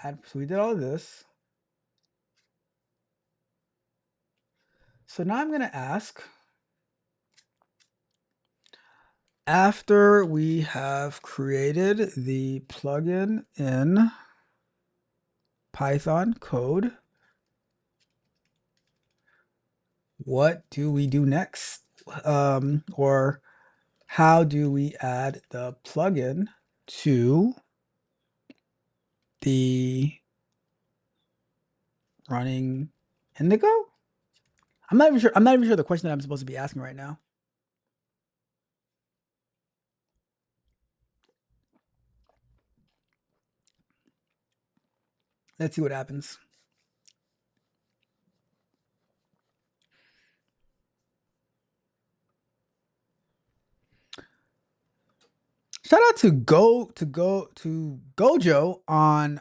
add, so we did all of this. So now I'm going to ask, after we have created the plugin in Python code, what do we do next? Or how do we add the plugin to the running Indigo? I'm not even sure. I'm not even sure the question that I'm supposed to be asking right now. Let's see what happens. Shout out to Gojo on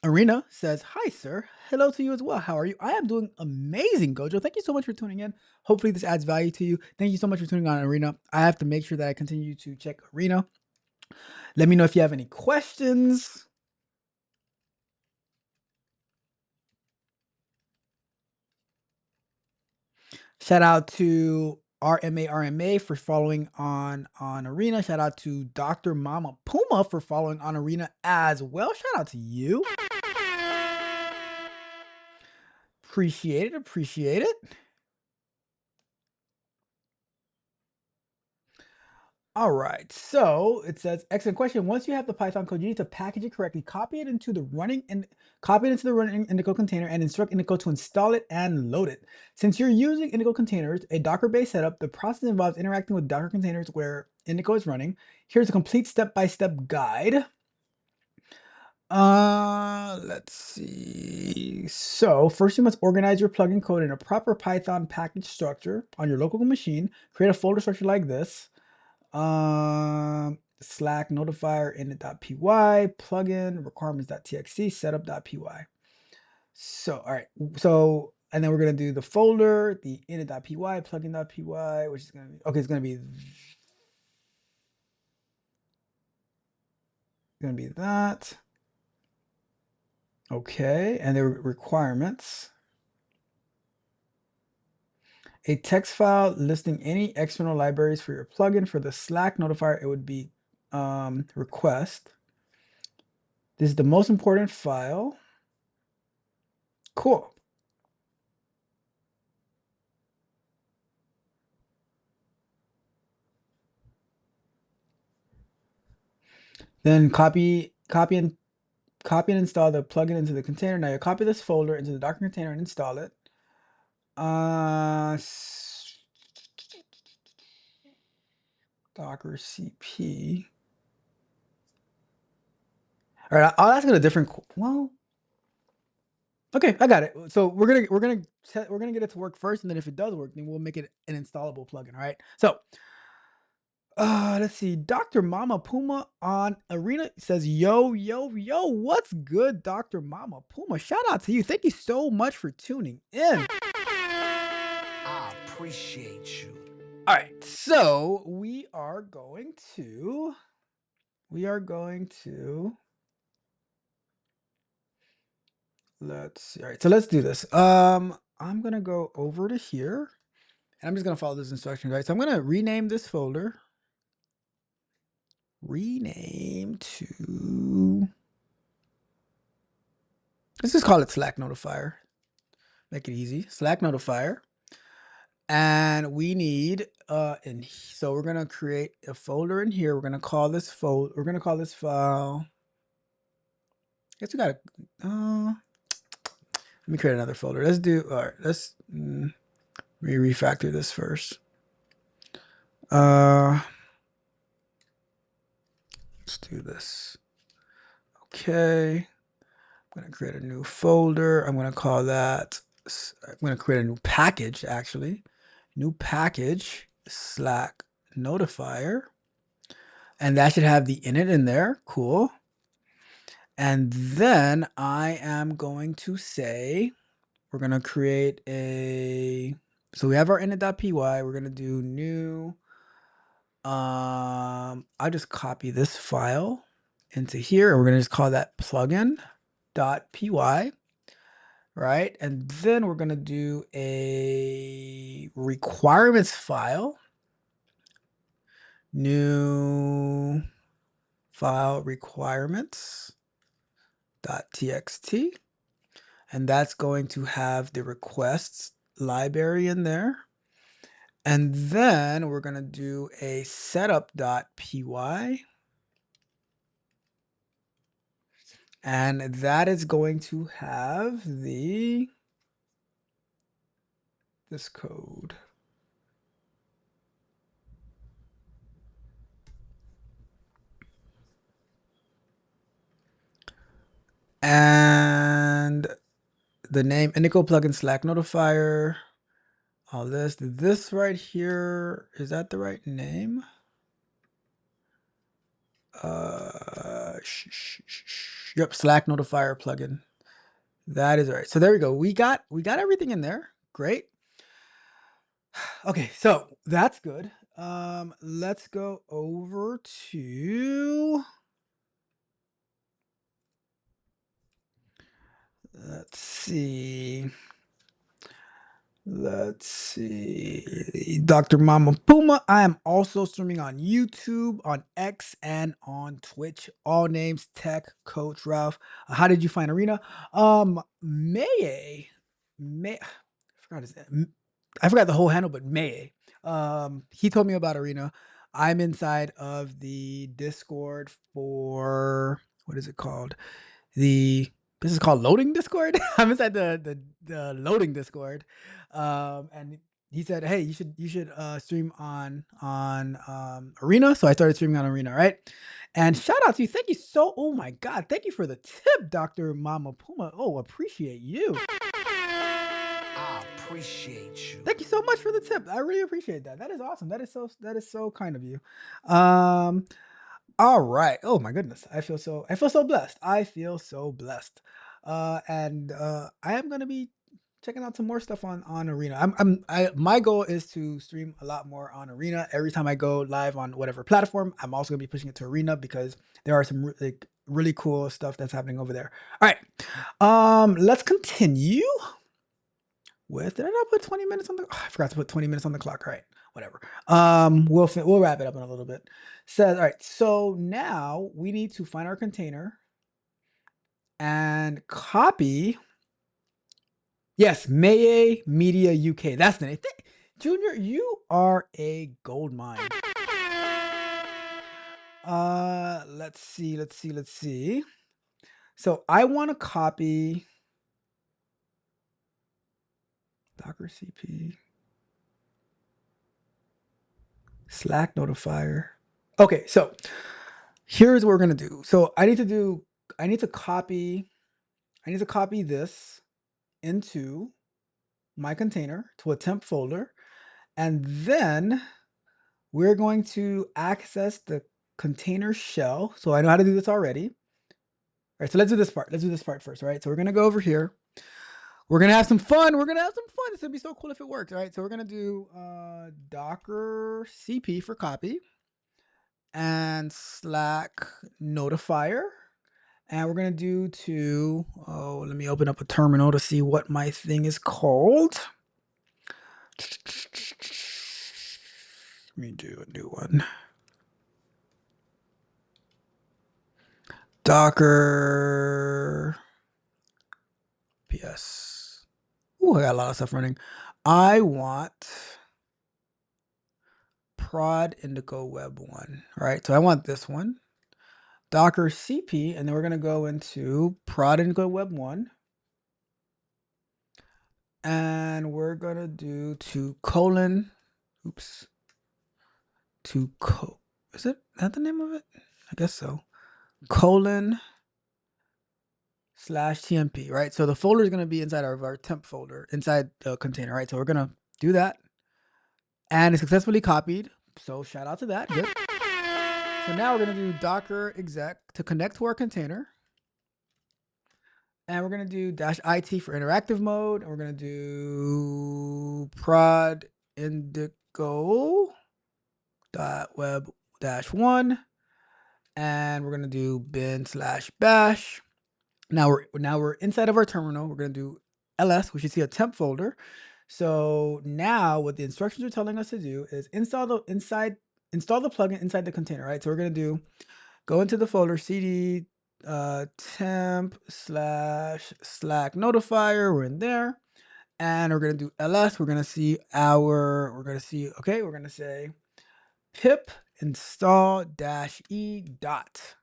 Arena says, "Hi sir, hello to you as well. How are you? I am doing amazing, Gojo. Thank you so much for tuning in. Hopefully this adds value to you. Thank you so much for tuning on Arena. I have to make sure that I continue to check Arena. Let me know if you have any questions." Shout out to RMA for following on Arena. Shout out to Dr. Mama Puma for following on Arena as well. Shout out to you. Appreciate it. Appreciate it. All right. So it says, excellent question. Once you have the Python code, you need to package it correctly, copy it into the running Indigo container and instruct Indigo to install it and load it. Since you're using Indigo containers, a Docker-based setup, the process involves interacting with Docker containers where Indigo is running. Here's a complete step-by-step guide. Let's see. So first you must organize your plugin code in a proper Python package structure on your local machine. Create a folder structure like this. Slack notifier init.py, plugin requirements.txt, setup.py. So, all right. So, and then we're going to do the folder, the init.py, plugin.py, which is going to be, okay, it's going to be that. Okay. And the requirements. A text file listing any external libraries for your plugin. For the Slack notifier, it would be request. This is the most important file. Cool. Then copy and install the plugin into the container. Now you copy this folder into the Docker container and install it. Docker CP. All right, I'll ask it a different. Well, okay, I got it. So we're gonna get it to work first, and then if it does work, then we'll make it an installable plugin. All right. So, let's see. Dr. Mama Puma on Arena says, "Yo, what's good, Dr. Mama Puma? Shout out to you. Thank you so much for tuning in. I appreciate you." All right, so we are going to let's see. All right, so let's do this. I'm gonna go over to here and I'm just gonna follow this instruction, right? So I'm gonna rename this folder. Rename to, let's just call it Slack notifier. Make it easy. Slack notifier. And we need so we're gonna create a folder in here. We're gonna call this file. I guess we gotta let me create another folder. Let's do, all right, let's refactor this first. Let's do this. Okay. I'm gonna create a new folder. I'm gonna call that, I'm gonna create a new package actually. New package, Slack notifier. And that should have the init in there. Cool. And then I am going to say, we're going to create so we have our init.py. We're going to do new, I'll just copy this file. into here, and we're going to just call that plugin.py, right? And then we're going to do a requirements file, new file requirements.txt, and that's going to have the requests library in there. And then we're going to do a setup.py, and that is going to have this code. And the name Indico plugin Slack notifier, all this right here, is that the right name? Yep, Slack notifier plugin. That is right. So there we go. We got everything in there. Great. Okay, so that's good. Let's go over to, let's see. Let's see. Dr. Mama Puma. I am also streaming on YouTube, on X, and Twitch. All names Tech Coach Ralph. How did you find Arena? May I forgot his name. I forgot the whole handle, but May. He told me about Arena. I'm inside of the Discord for, what is it called? This is called loading Discord. I'm inside the loading Discord, and he said, "Hey, you should stream on Arena." So I started streaming on Arena, right? And shout out to you. Thank you so. Oh my God, thank you for the tip, Dr. Mama Puma. Oh, appreciate you. I appreciate you. Thank you so much for the tip. I really appreciate that. That is awesome. That is so kind of you. All right. Oh my goodness. I feel so blessed. I feel so blessed. And I am gonna be checking out some more stuff on Arena. My goal is to stream a lot more on Arena. Every time I go live on whatever platform, I'm also gonna be pushing it to Arena because there are some really cool stuff that's happening over there. All right. Let's continue with, did I not put 20 minutes on the, I forgot to put 20 minutes on the clock. All right, whatever. We'll wrap it up in a little bit. Says, all right, so now we need to find our container and copy. Yes, Maye Media UK. That's the name. Junior, you are a gold mine. Let's see. So I want to copy Docker CP. Slack notifier. Okay, so here's what we're gonna do. So I need to copy this into my container to a temp folder, and then we're going to access the container shell. So I know how to do this already. All right, so let's do this part. Let's do this part first, right? So we're gonna go over here. We're gonna have some fun. This would be so cool if it worked, right? So we're gonna do Docker CP for copy and Slack notifier. And we're gonna do let me open up a terminal to see what my thing is called. Let me do a new one. Docker PS. Ooh, I got a lot of stuff running. I want prod Indico Web 1, right? So I want this one. Docker CP, and then we're gonna go into prod Indico Web 1. And we're gonna do is that the name of it? I guess so. :/tmp, right? So the folder is going to be inside of our temp folder, inside the container, right? So we're going to do that. And it's successfully copied. So shout out to that. Good. So now we're going to do docker exec to connect to our container. And we're going to do -it for interactive mode. And we're going to do prod indigo.web-1. and we're gonna do bin/bash. Now we're inside of our terminal. We're gonna do ls. We should see a temp folder. So now what the instructions are telling us to do is install the plugin inside the container, right? So we're gonna go into the folder cd temp/slack notifier. We're in there, and we're gonna do ls. We're gonna say pip install -e dot.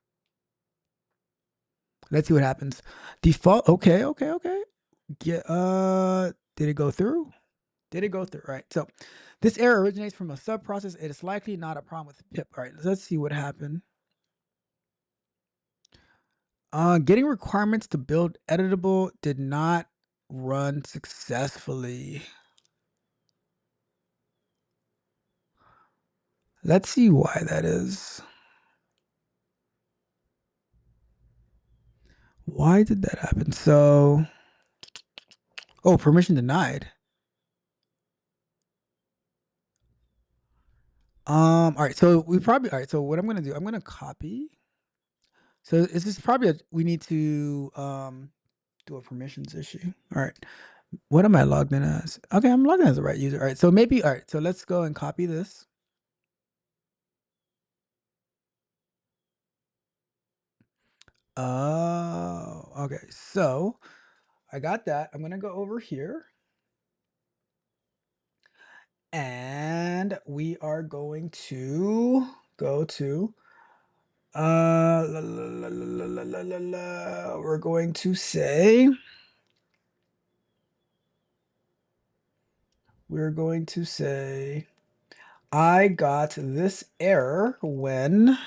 Let's see what happens. Default. Okay. Did it go through? Did it go through? Right. So this error originates from a sub process. It is likely not a problem with pip. All right. Let's see what happened. Getting requirements to build editable did not run successfully. Let's see why that is. Why did that happen? So, oh, permission denied. All right. So all right. So what I'm gonna do, I'm gonna copy. So this is probably we need to do a permissions issue. All right. What am I logged in as? Okay, I'm logged in as the right user. All right. So maybe all right. So let's go and copy this. Oh, okay. So I got that. I'm gonna go over here, and we are going to go to we're going to say I got this error when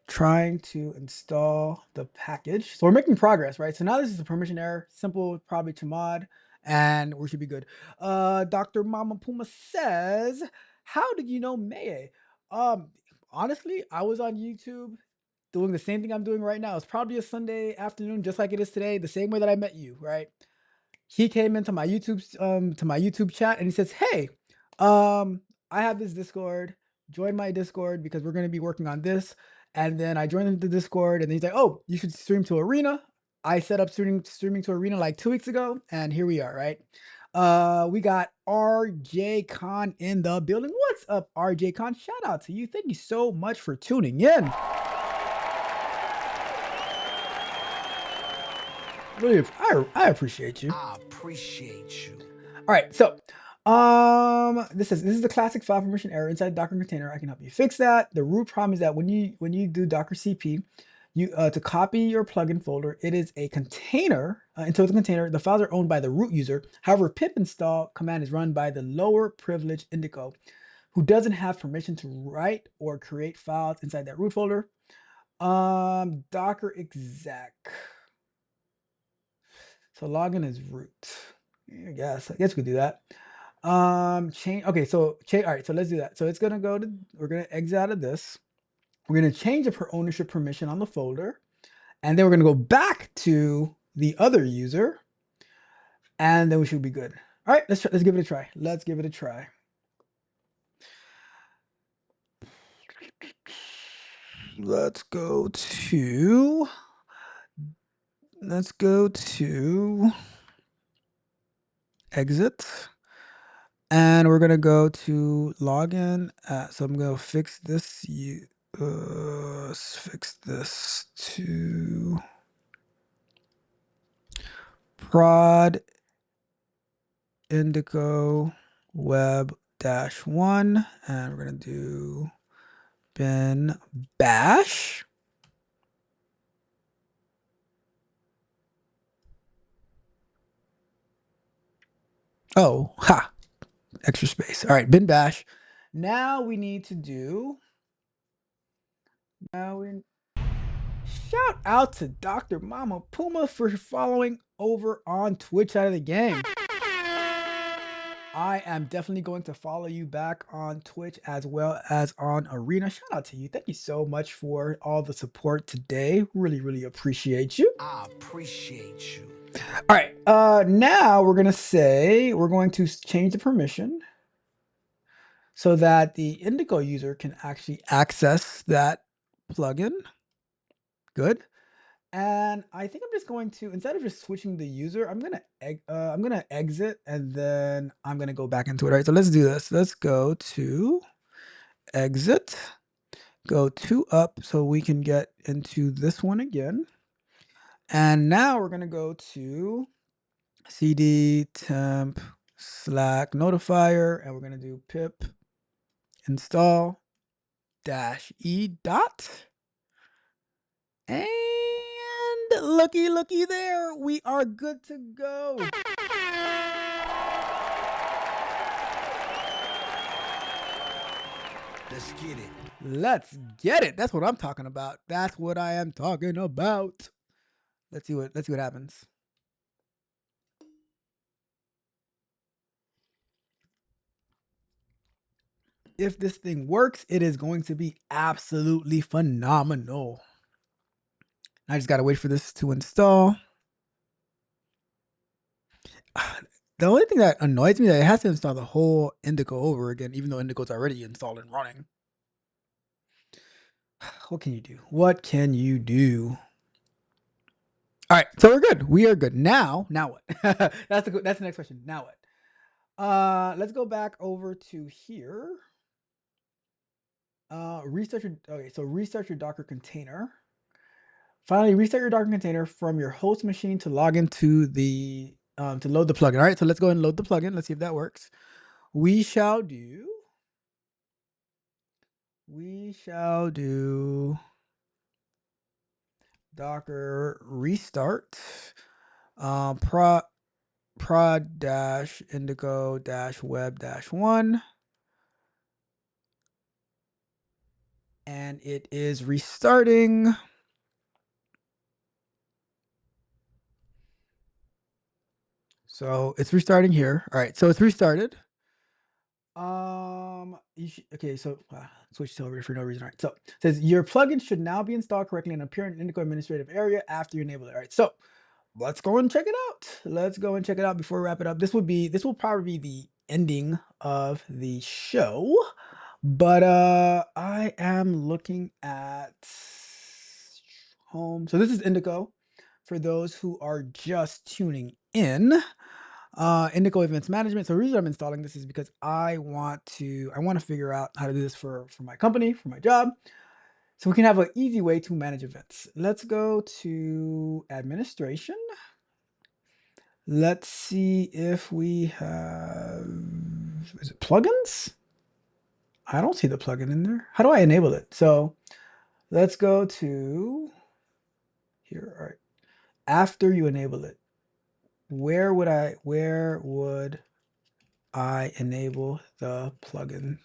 trying to install the package. So we're making progress, right? So now this is a permission error, simple, probably chmod, and we should be good. Dr. Mama Puma says, how did you know Meye? Honestly, I was on YouTube doing the same thing I'm doing right now. It's probably a Sunday afternoon, just like it is today, the same way that I met you, right? He came into my YouTube chat and he says, "Hey, I have this Discord. Join my Discord because we're going to be working on this." And then I joined the Discord, and he's like, "Oh, you should stream to Arena." I set up streaming to Arena like 2 weeks ago, and here we are, right? We got RJ Khan in the building. What's up, RJ Khan? Shout out to you. Thank you so much for tuning in. Really, I appreciate you. I appreciate you. All right, so this is the classic file permission error inside Docker container. I can help you fix that. The root problem is that when you do Docker CP, you to copy your plugin folder, it is a container into the container. The files are owned by the root user. However, pip install command is run by the lower privileged Indico, who doesn't have permission to write or create files inside that root folder. Docker exec. So login is root. I guess we could do that. Change. Okay, so change. All right, so let's do that. So it's gonna go to. We're gonna exit out of this. We're gonna change the ownership permission on the folder, and then we're gonna go back to the other user, and then we should be good. All right, let's give it a try. Let's give it a try. Let's go to exit. And we're gonna go to login. So I'm gonna fix this. Fix this to prod Indico web -1, and we're gonna do bin bash. Oh, ha! Extra space. All right, bin bash. Now we need to do. Shout out to Dr. Mama Puma for following over on Twitch out of the game. I am definitely going to follow you back on Twitch as well as on Arena. Shout out to you. Thank you so much for all the support today. Really, really appreciate you. I appreciate you. All right. Now we're going to change the permission so that the Indigo user can actually access that plugin. Good. And I think I'm just going to, instead of just switching the user, I'm gonna exit and then I'm gonna go back into it. All right, so let's do this. Let's go to exit, go to up so we can get into this one again. And now we're gonna go to cd temp slack notifier, and we're gonna do pip install -e dot. And looky there, we are good to go. Let's get it. Let's get it. That's what I'm talking about. That's what I am talking about. Let's see what happens. If this thing works, it is going to be absolutely phenomenal. I just gotta wait for this to install. The only thing that annoys me is that it has to install the whole Indico over again, even though Indico's already installed and running. What can you do? What can you do? All right, so we're good. We are good. Now what? That's the next question. Now what? Let's go back over to here. Restart your Docker container. Finally, restart your Docker container from your host machine to log into the to load the plugin. All right, so let's go ahead and load the plugin. Let's see if that works. We shall do Docker restart prod dash indigo dash web dash one, and it is restarting. So it's restarting here. All right, so it's restarted. Okay, so switch to over for no reason. All right, so it says your plugin should now be installed correctly and appear in the Indico administrative area after you enable it. All right, so let's go and check it out. Let's go and check it out before we wrap it up. This will probably be the ending of the show, but I am looking at home. So this is Indico for those who are just tuning in. Indico Events Management. So the reason I'm installing this is because I want to figure out how to do this for my company, for my job. So we can have an easy way to manage events. Let's go to administration. Let's see if we have, is it plugins? I don't see the plugin in there. How do I enable it? So let's go to here. All right. After you enable it, where would I enable the plugin?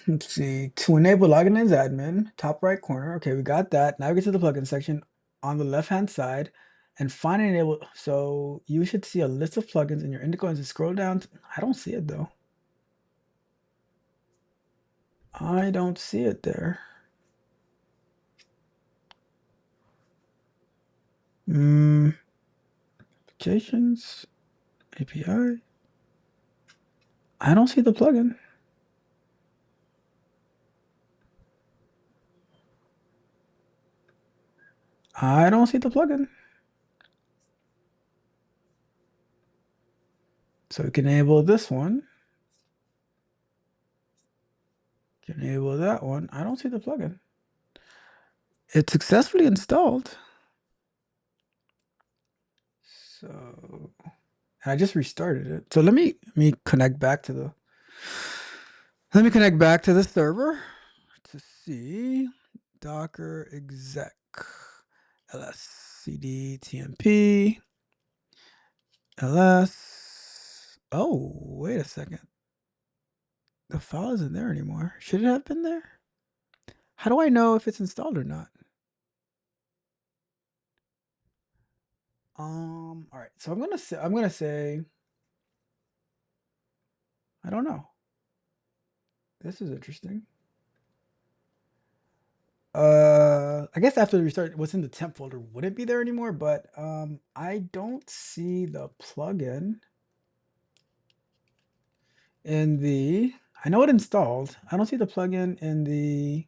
Let's see. To enable login as admin, top right corner. Okay, we got that. Now we get to the plugin section on the left-hand side and find and enable. So you should see a list of plugins in your Indico and just scroll down. I don't see it though. I don't see it there. Applications, API. I don't see the plugin. I don't see the plugin. So we can enable this one. Can enable that one. I don't see the plugin. It's successfully installed. So I just restarted it. So let me connect back to the server to see Docker exec ls cd tmp ls. Oh, wait a second. The file isn't there anymore. Should it have been there? How do I know if it's installed or not? All right. So I'm gonna say I don't know. This is interesting. I guess after the restart, what's in the temp folder wouldn't be there anymore, but I don't see the plugin in the, I know it installed. I don't see the plugin in the,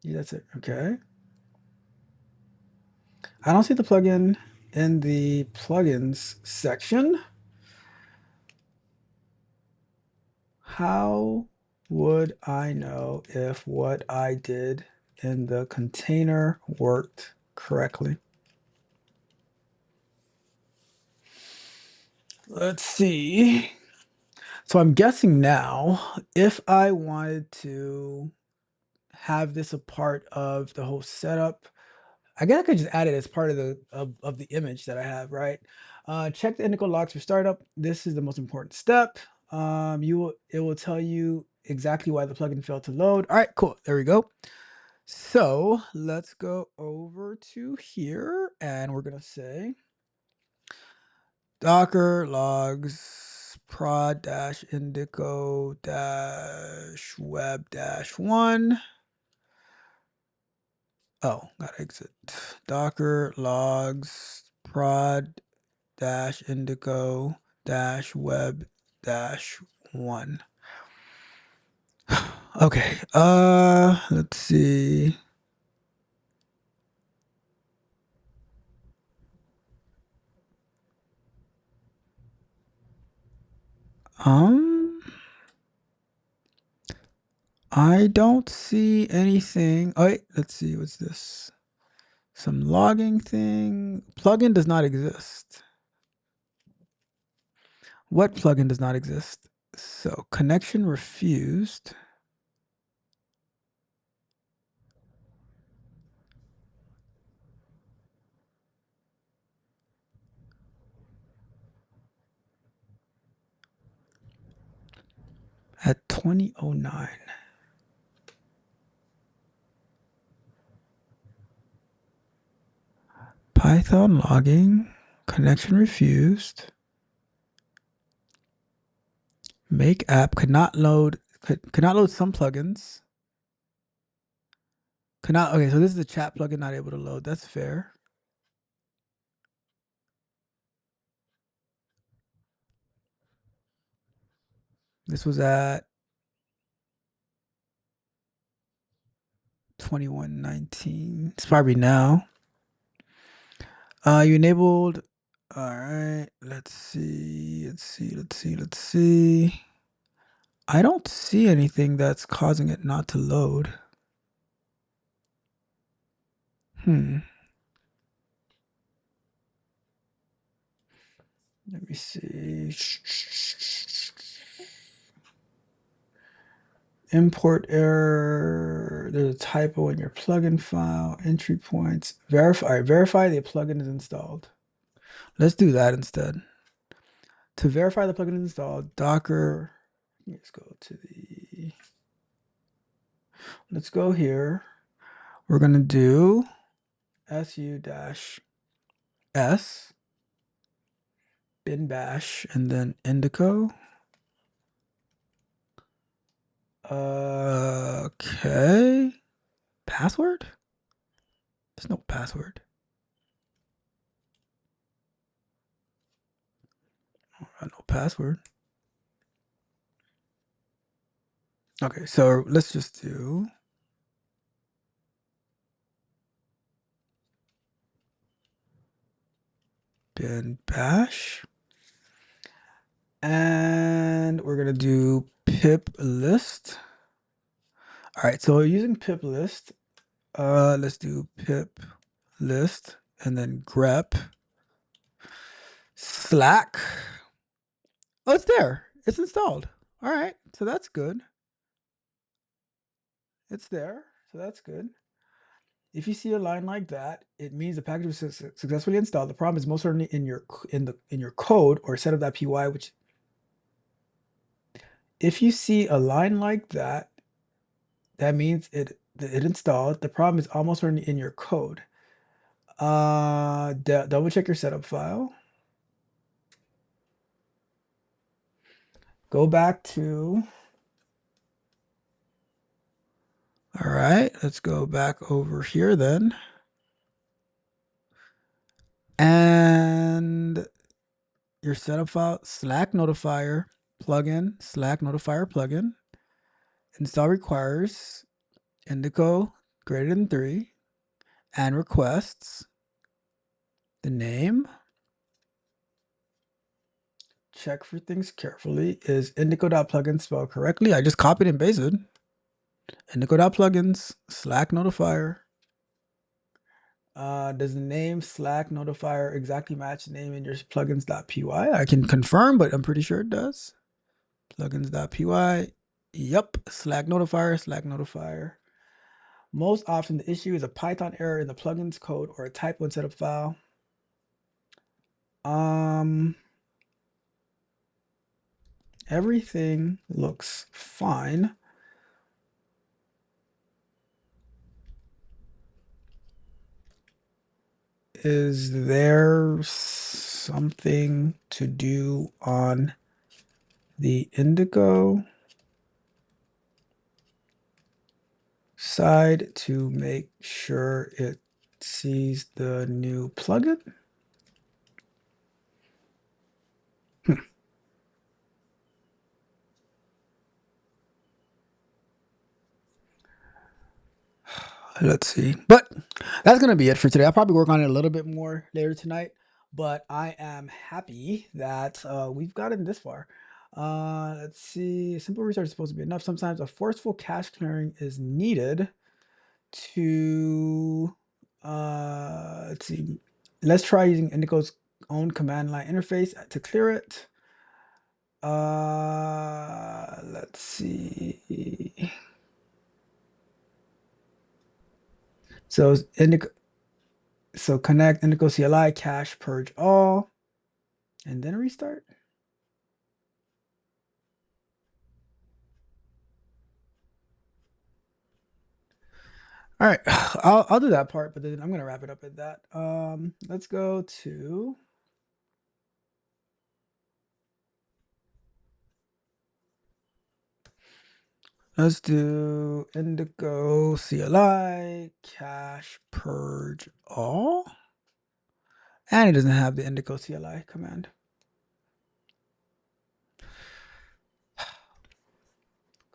yeah, that's it. Okay. I don't see the plugin in the plugins section. How would I know if what I did in the container worked correctly? Let's see. So I'm guessing now, if I wanted to have this a part of the whole setup, I guess I could just add it as part of the image that I have, right? Check the Indico logs for startup. This is the most important step. It will tell you exactly why the plugin failed to load. All right, cool. There we go. So let's go over to here and we're gonna say Docker logs prod dash indico dash web dash one. Oh, gotta exit. Docker logs prod dash indigo dash web dash one. Okay, let's see. Um, I don't see anything. Oh, wait, let's see. What's this? Some logging thing. Plugin does not exist. What plugin does not exist? So connection refused at 2009. Python logging, connection refused. Make app could not load some plugins. Could not okay, so this is the chat plugin not able to load. That's fair. This was at 2119. It's probably now. You enabled. All right. Let's see. Let's see. I don't see anything that's causing it not to load. Hmm. Let me see. Import error. There's a typo in your plugin file. Entry points. Verify. All right, verify the plugin is installed. Let's do that instead. To verify the plugin is installed, Docker. Let's go to the. Let's go here. We're gonna do su-s bin bash and then indico. Okay. Password? There's no password. No password. Okay, so let's just do bin bash. And we're gonna do pip list. All right, so using pip list, let's do pip list and then grep Slack. Oh, it's there. It's installed. All right, so that's good. It's there, so that's good. If you see a line like that, it means the package was successfully installed. The problem is most certainly in your code or setup.py, which if you see a line like that, that means it installed. The problem is almost certainly in your code. Double check your setup file. Go back to All right, let's go back over here then. And your setup file, Slack notifier plugin, Slack notifier plugin. Install requires Indico greater than 3 and requests the name. Check for things carefully. Is indico.plugin spelled correctly? I just copied and pasted. Indico.plugins, Slack notifier. Does the name Slack notifier exactly match the name in your plugins.py? I can confirm, but I'm pretty sure it does. Plugins.py. Yep, Slack notifier, Slack notifier. Most often the issue is a Python error in the plugins code or a typo in setup file. Everything looks fine. Is there something to do on the Indigo side to make sure it sees the new plugin? Let's see. But that's going to be it for today. I'll probably work on it a little bit more later tonight. But I am happy that we've gotten this far. Let's see. Simple restart is supposed to be enough. Sometimes a forceful cache clearing is needed to, let's see. Let's try using Indico's own command line interface to clear it. Let's see. So Indico, so connect Indico CLI, cache, purge all, and then restart. All right, I'll do that part, but then I'm gonna wrap it up at that. Let's go to let's do Indico CLI, cache, purge all, and it doesn't have the Indico CLI command.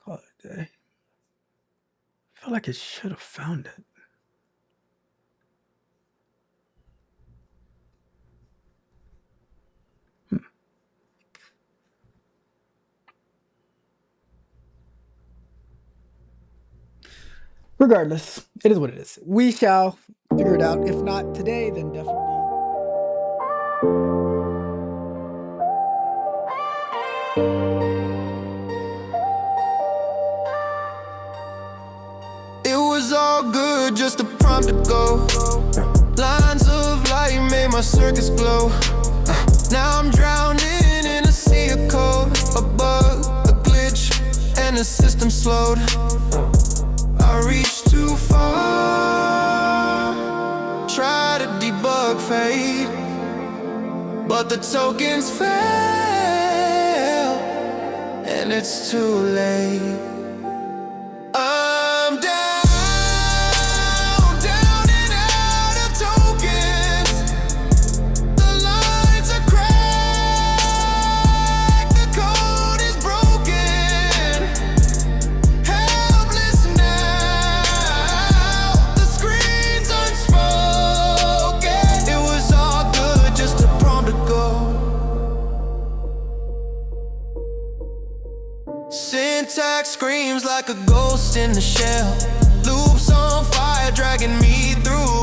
Call it a day. I feel like it should have found it. Regardless, it is what it is. We shall figure it out. If not today, then definitely. It was all good, just a prompt to go. Lines of light made my circus glow. Now I'm drowning in a sea of code. A bug, a glitch, and the system slowed. I reached too far, try to debug fate, but the tokens fail, and it's too late. I'm down, down and out of tokens. The lines are cracked, the code is broken. Helpless now, the screen's unspoken. It was all good, just a prompt to go. Syntax screams like a ghost in the shell. Loops on fire, dragging me through